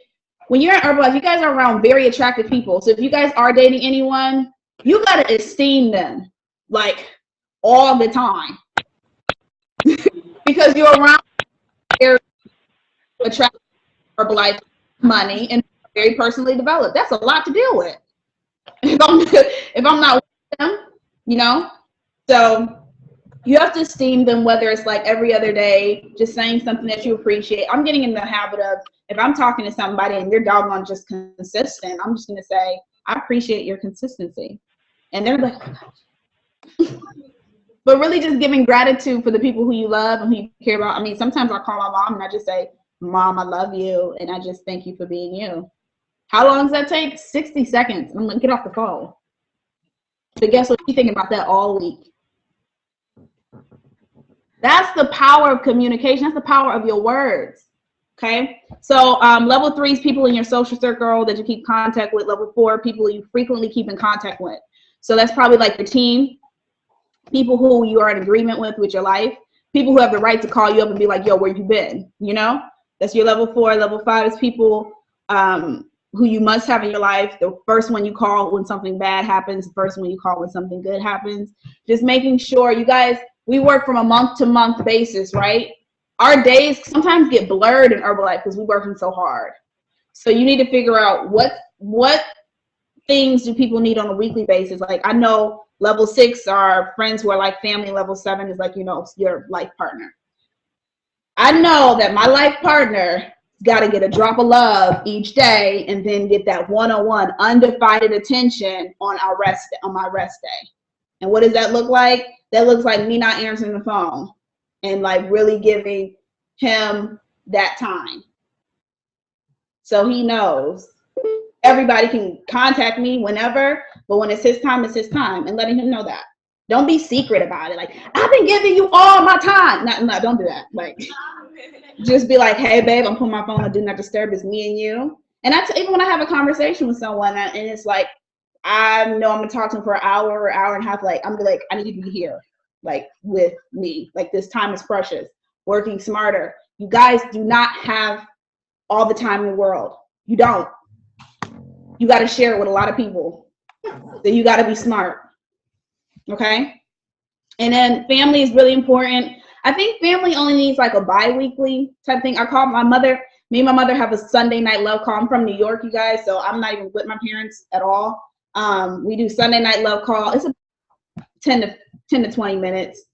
when you're in Herbalife, you guys are around very attractive people. So if you guys are dating anyone, you got to esteem them. Like, all the time because you're around very attractive Herbalife money and very personally developed. That's a lot to deal with. If I'm not with them, you know, so you have to esteem them, whether it's like every other day, just saying something that you appreciate. I'm getting in the habit of, if I'm talking to somebody and they're doggone just consistent, I'm just going to say, I appreciate your consistency. And they're like, but really just giving gratitude for the people who you love and who you care about. I mean, sometimes I call my mom and I just say, Mom, I love you. And I just thank you for being you. How long does that take? 60 seconds. I'm going to get off the phone. But guess what? You're thinking about that all week. That's the power of communication. That's the power of your words. Okay. So level 3 is people in your social circle that you keep contact with. Level 4, people you frequently keep in contact with. So that's probably like your team, people who you are in agreement with your life, people who have the right to call you up and be like, yo, where you been? You know, that's your level 4. Level 5 is people who you must have in your life. The first one you call when something bad happens, the first one you call when something good happens. Just making sure, you guys, we work from a month-to-month basis, right? Our days sometimes get blurred in Herbalife because we're working so hard. So you need to figure out what things do people need on a weekly basis. Like I know level 6 are friends who are like family. Level 7 is like, you know, your life partner. I know that my life partner got to get a drop of love each day and then get that one-on-one undivided attention on my rest day. And what does that look like? That looks like me not answering the phone and like really giving him that time. So he knows everybody can contact me whenever, but when it's his time, it's his time, and letting him know that. Don't be secret about it. Like, I've been giving you all my time. No, don't do that. Like, just be like, hey, babe, I'm putting my phone on Do Not Disturb. It's me and you. And even when I have a conversation with someone and it's like, I know I'm going to talk to them for an hour or hour and a half, like, I'm like, I need to be here, like, with me. Like, this time is precious. Working smarter. You guys do not have all the time in the world. You don't. You got to share it with a lot of people. So you got to be smart. Okay? And then family is really important. I think family only needs like a bi-weekly type thing. I call my mother. Me and my mother have a Sunday night love call. I'm from New York, you guys, so I'm not even with my parents at all. We do Sunday night love call. It's a 10 to 20 minutes.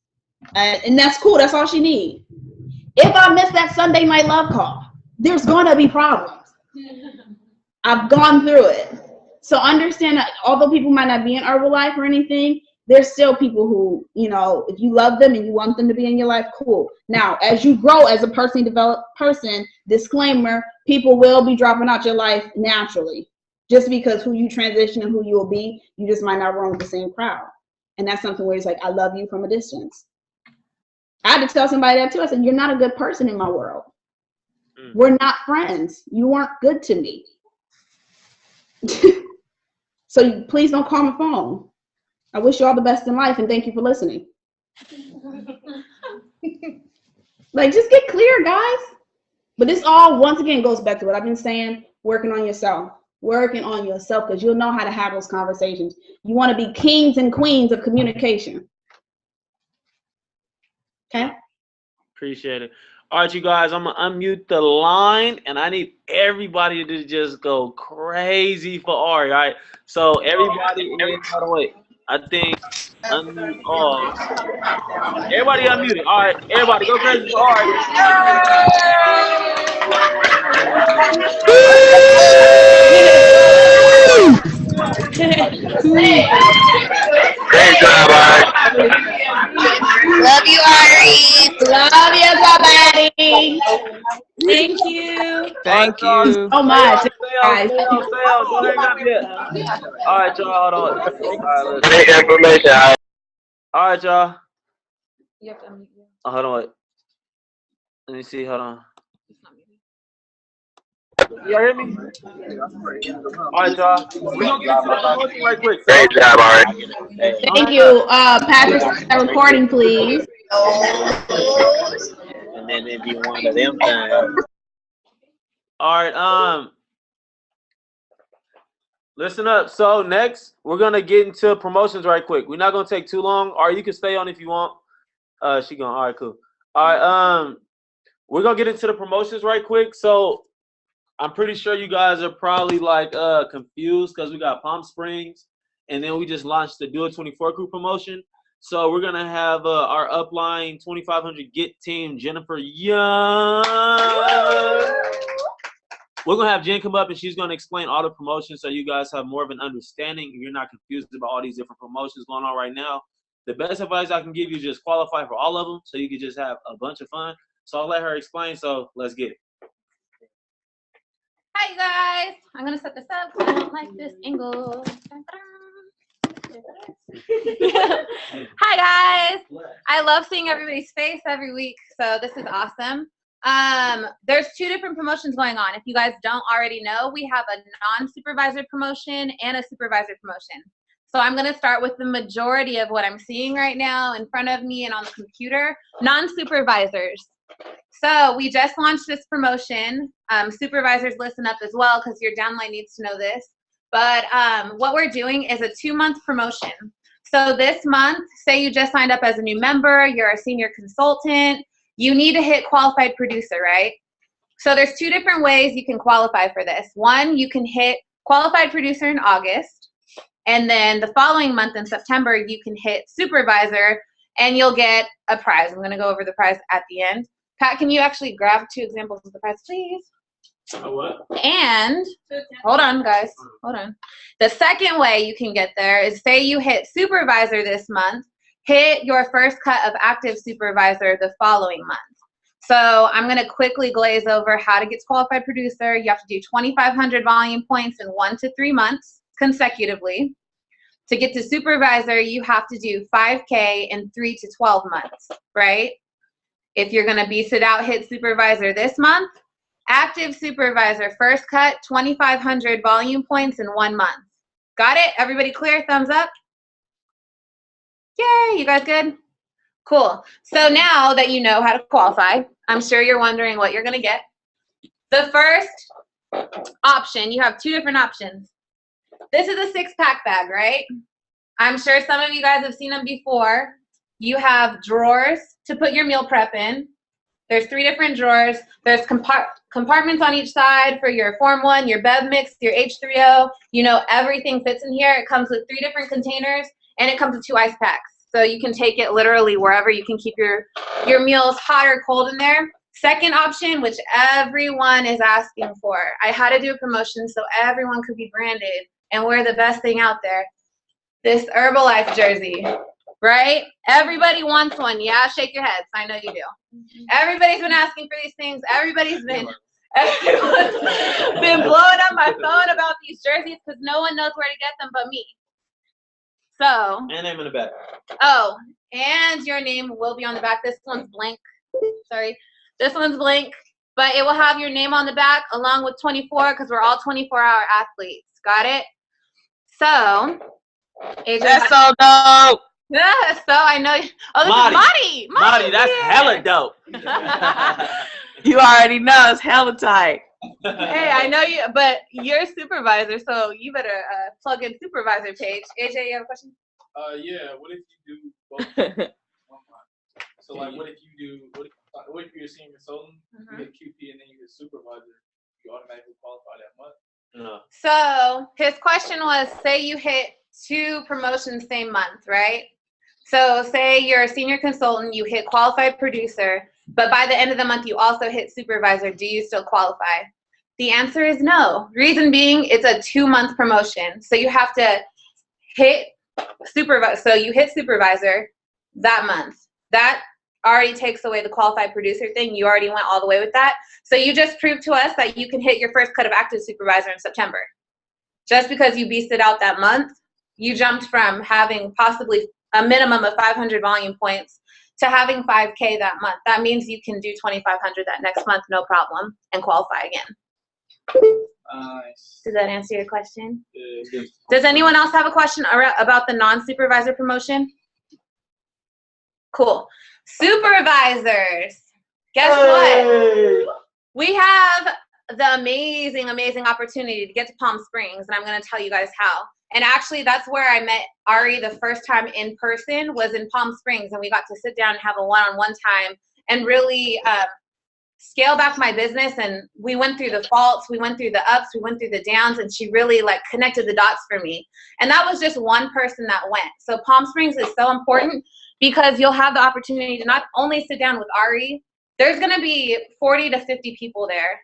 And that's cool. That's all she needs. If I miss that Sunday night love call, there's going to be problems. I've gone through it. So understand that although people might not be in Herbalife or anything, there's still people who, you know, if you love them and you want them to be in your life, cool. Now, as you grow as a personally developed person, disclaimer, people will be dropping out your life naturally. Just because who you transition and who you will be, you just might not run with the same crowd. And that's something where it's like, I love you from a distance. I had to tell somebody that too. I said, you're not a good person in my world. We're not friends. You weren't good to me. So please don't call my phone. I wish you all the best in life and thank you for listening. Like, just get clear, guys. But this all, once again, goes back to what I've been saying, working on yourself. Working on yourself because you'll know how to have those conversations. You want to be kings and queens of communication. Okay? Appreciate it. All right, you guys, I'm going to unmute the line, and I need everybody to just go crazy for Ari, all right? So everybody, by the way, I think unmute all. Everybody unmuted. All right, everybody go crazy for Ari. Great job, Ari. Love you, Ari. Love you, somebody. Thank you. Thank you. So much. Guys. All right, y'all, hold on. All right, Great information, Ari. all right, y'all. You have to unmute you. Oh, hold on, wait. Let me see, hold on. Y'all hear me? All right, y'all. We're going to get into the motion right quick. Great job, Ari. Thank you. Patrick, start that recording, please. And then it'd be one of them times. All right, Listen up. So next, we're gonna get into promotions right quick. We're not gonna take too long. Or you can stay on if you want. She going. All right, cool. All right. We're gonna get into the promotions right quick. So I'm pretty sure you guys are probably like confused because we got Palm Springs, and then we just launched the Doit24CREW promotion. So we're gonna have our upline 2500 Get team Jennifer Young. We're gonna have Jen come up and she's gonna explain all the promotions so you guys have more of an understanding and you're not confused about all these different promotions going on right now. The best advice I can give you is just qualify for all of them so you can just have a bunch of fun. So I'll let her explain. So let's get it. Hi, you guys. I'm going to set this up because I don't like this angle. Hi, guys. I love seeing everybody's face every week, so this is awesome. There's two different promotions going on. If you guys don't already know, we have a non-supervisor promotion and a supervisor promotion. So I'm going to start with the majority of what I'm seeing right now in front of me and on the computer, non-supervisors. So we just launched this promotion. Supervisors, listen up as well because your downline needs to know this. But what we're doing is a 2-month promotion. So this month, say you just signed up as a new member, you're a senior consultant, you need to hit qualified producer, right? So there's 2 different ways you can qualify for this. One, you can hit qualified producer in August, and then the following month in September, you can hit supervisor, and you'll get a prize. I'm gonna go over the prize at the end. Pat, can you actually grab 2 examples of the prize, please? What? And hold on, guys. Hold on. The second way you can get there is say you hit supervisor this month, hit your first cut of active supervisor the following month. So I'm going to quickly glaze over how to get to qualified producer. You have to do 2,500 volume points in 1 to 3 months consecutively. To get to supervisor, you have to do 5K in 3 to 12 months, right? If you're going to beast it out, hit supervisor this month. Active supervisor, first cut, 2,500 volume points in 1 month. Got it? Everybody clear? Thumbs up. Yay, you guys good? Cool. So now that you know how to qualify, I'm sure you're wondering what you're going to get. The first option, you have 2 different options. This is a 6-pack bag, right? I'm sure some of you guys have seen them before. You have drawers to put your meal prep in. There's 3 different drawers. There's compartments on each side for your Form 1, your Bev Mix, your H3O. You know, everything fits in here. It comes with 3 different containers, and it comes with 2 ice packs. So you can take it literally wherever. You can keep your meals hot or cold in there. Second option, which everyone is asking for. I had to do a promotion so everyone could be branded and wear the best thing out there. This Herbalife jersey. Right? Everybody wants one. Yeah, shake your heads. I know you do. Everybody's been asking for these things. Everyone's been blowing up my phone about these jerseys because no one knows where to get them but me. So. And name in the back. Oh, and your name will be on the back. This one's blank. Sorry. This one's blank. But it will have your name on the back along with 24 because we're all 24-hour athletes. Got it? So. AJ, That's so dope. Yeah, so I know. Oh, this is Marty. Marty, that's hella dope. You already know it's hella tight. Hey, I know you, but you're supervisor, so you better plug in supervisor page. AJ, you have a question? Yeah. What if you do both? So like, what if you're a senior consultant, you get QP, and then you get supervisor, you automatically qualify that month? No. So his question was, say you hit 2 promotions same month, right? So say you're a senior consultant, you hit qualified producer, but by the end of the month you also hit supervisor. Do you still qualify? The answer is no. Reason being, it's a 2-month promotion. So you have to hit supervisor. So you hit supervisor that month. That already takes away the qualified producer thing. You already went all the way with that. So you just proved to us that you can hit your first cut of active supervisor in September. Just because you beasted out that month, you jumped from having possibly a minimum of 500 volume points to having 5K that month. That means you can do 2,500 that next month, no problem, and qualify again. Nice. Does that answer your question? Does anyone else have a question about the non-supervisor promotion? Cool. Supervisors. Guess what? We have the amazing, amazing opportunity to get to Palm Springs, and I'm going to tell you guys how. And actually, that's where I met Ari the first time in person, was in Palm Springs, and we got to sit down and have a one-on-one time and really scale back my business. And we went through the faults, we went through the ups, we went through the downs, and she really like connected the dots for me. And that was just one person that went. So Palm Springs is so important because you'll have the opportunity to not only sit down with Ari, there's going to be 40 to 50 people there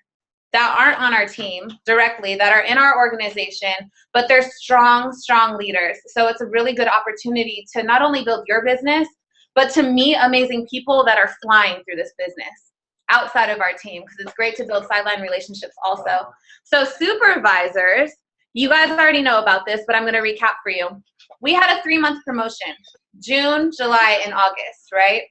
that aren't on our team directly, that are in our organization, but they're strong, strong leaders. So it's a really good opportunity to not only build your business, but to meet amazing people that are flying through this business outside of our team, because it's great to build sideline relationships also. So supervisors, you guys already know about this, but I'm gonna recap for you. We had a 3-month promotion, June, July, and August, right?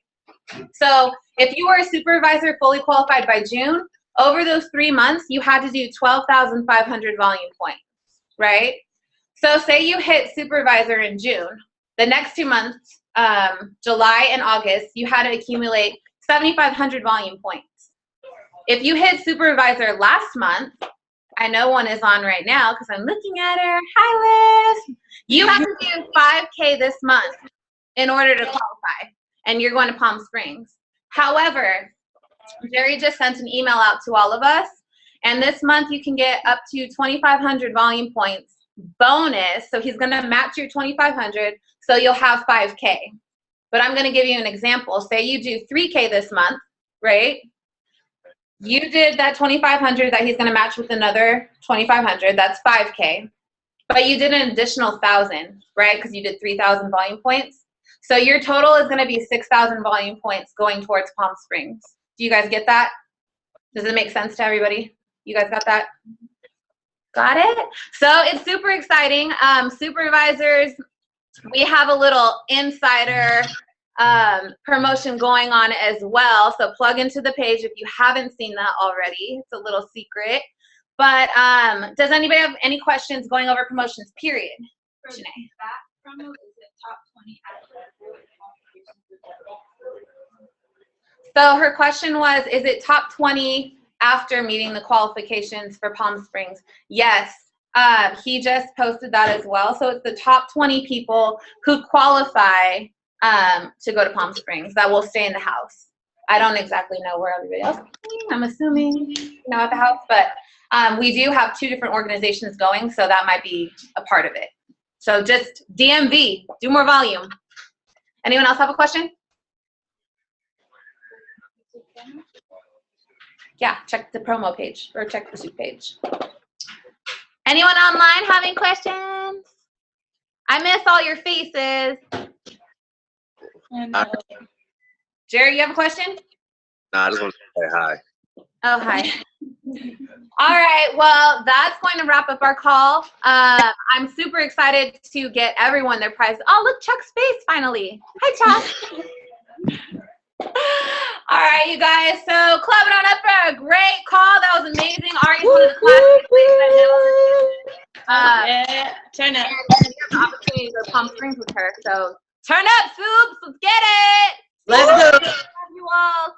So if you were a supervisor fully qualified by June, over those 3 months, you had to do 12,500 volume points, right? So say you hit supervisor in June, the next 2 months, July and August, you had to accumulate 7,500 volume points. If you hit supervisor last month, I know one is on right now because I'm looking at her. Hi, Liz. You have to do 5K this month in order to qualify, and you're going to Palm Springs. However, Jerry just sent an email out to all of us, and this month you can get up to 2,500 volume points bonus. So he's going to match your 2,500, so you'll have 5K. But I'm going to give you an example. Say you do 3K this month, right? You did that 2,500 that he's going to match with another 2,500. That's 5K. But you did an additional 1,000, right? Because you did 3,000 volume points. So your total is going to be 6,000 volume points going towards Palm Springs. Do you guys get that? Does it make sense to everybody? You guys got that? Got it? So it's super exciting. Supervisors, we have a little insider promotion going on as well. So plug into the page if you haven't seen that already. It's a little secret. But does anybody have any questions going over promotions, period? Janae. That promo, is it top 20 So her question was, is it top 20 after meeting the qualifications for Palm Springs? Yes. He just posted that as well. So it's the top 20 people who qualify to go to Palm Springs that will stay in the house. I don't exactly know where everybody else is. I'm assuming, at the house, but we do have 2 different organizations going, so that might be a part of it. So just DMV, do more volume. Anyone else have a question? Yeah, check the promo page or check the soup page. Anyone online having questions? I miss all your faces. Jerry, you have a question? Nah, I just want to say hi. Oh, hi. All right, well, that's going to wrap up our call. I'm super excited to get everyone their prize. Oh, look, Chuck's face finally. Hi, Chuck. All right, you guys, so clap it on up for a great call. That was amazing. Ari's one of the classic yeah, turn up. And you have the opportunity to go to Palm Springs with her. So turn up, Soups. Let's get it. Let's go. Love you all.